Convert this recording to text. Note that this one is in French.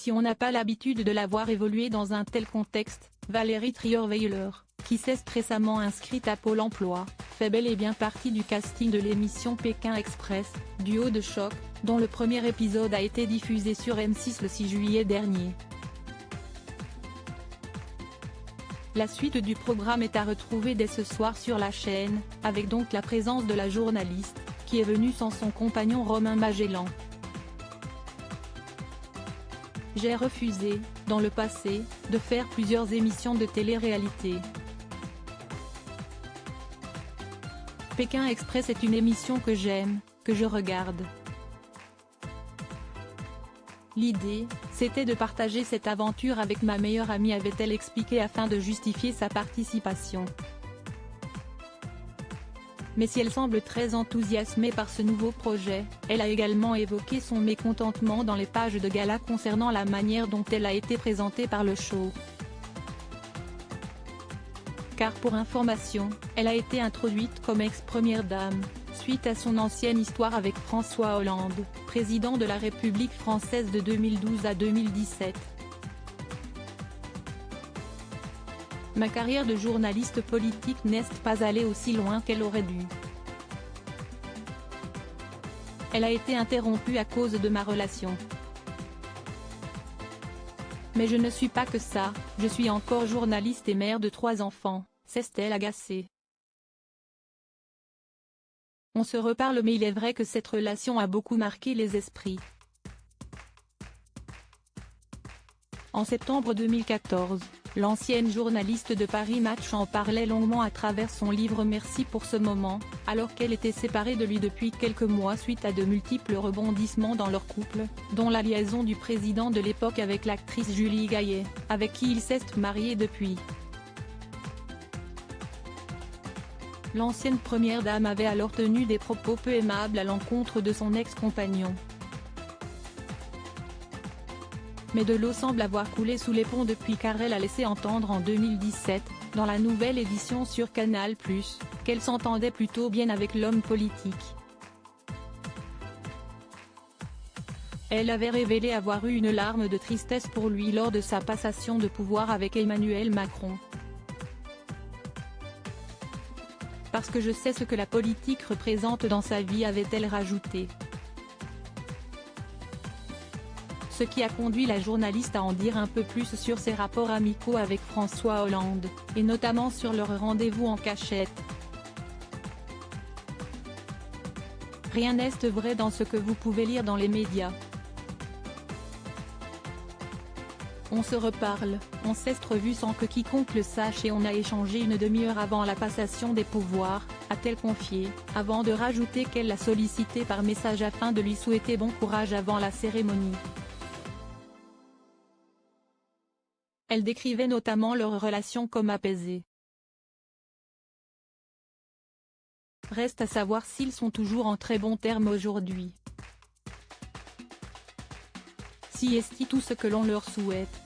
Si on n'a pas l'habitude de la voir évoluer dans un tel contexte, Valérie Trierweiler, qui s'est récemment inscrite à Pôle emploi, fait bel et bien partie du casting de l'émission Pékin Express, duo de choc, dont le premier épisode a été diffusé sur M6 le 6 juillet dernier. La suite du programme est à retrouver dès ce soir sur la chaîne, avec donc la présence de la journaliste, qui est venue sans son compagnon Romain Magellan. J'ai refusé, dans le passé, de faire plusieurs émissions de télé-réalité. Pékin Express est une émission que j'aime, que je regarde. L'idée, c'était de partager cette aventure avec ma meilleure amie, avait-elle expliqué afin de justifier sa participation. Mais si elle semble très enthousiasmée par ce nouveau projet, elle a également évoqué son mécontentement dans les pages de gala concernant la manière dont elle a été présentée par le show. Car pour information, elle a été introduite comme ex-première dame, suite à son ancienne histoire avec François Hollande, président de la République française de 2012 à 2017. Ma carrière de journaliste politique n'est pas allée aussi loin qu'elle aurait dû. Elle a été interrompue à cause de ma relation. Mais je ne suis pas que ça, je suis encore journaliste et mère de 3 enfants, s'est-elle agacée. On se reparle, mais il est vrai que cette relation a beaucoup marqué les esprits. En septembre 2014, l'ancienne journaliste de Paris Match en parlait longuement à travers son livre Merci pour ce moment, alors qu'elle était séparée de lui depuis quelques mois suite à de multiples rebondissements dans leur couple, dont la liaison du président de l'époque avec l'actrice Julie Gaillet, avec qui il s'est marié depuis. L'ancienne première dame avait alors tenu des propos peu aimables à l'encontre de son ex-compagnon. Mais de l'eau semble avoir coulé sous les ponts depuis, car elle a laissé entendre en 2017, dans la nouvelle édition sur Canal+, qu'elle s'entendait plutôt bien avec l'homme politique. Elle avait révélé avoir eu une larme de tristesse pour lui lors de sa passation de pouvoir avec Emmanuel Macron. Parce que je sais ce que la politique représente dans sa vie, avait-elle rajouté. Ce qui a conduit la journaliste à en dire un peu plus sur ses rapports amicaux avec François Hollande, et notamment sur leur rendez-vous en cachette. Rien n'est vrai dans ce que vous pouvez lire dans les médias. On se reparle, on s'est revu sans que quiconque le sache et on a échangé une demi-heure avant la passation des pouvoirs, a-t-elle confié, avant de rajouter qu'elle l'a sollicité par message afin de lui souhaiter bon courage avant la cérémonie. Elle décrivait notamment leur relation comme apaisée. Reste à savoir s'ils sont toujours en très bons termes aujourd'hui. Si est-ce tout ce que l'on leur souhaite.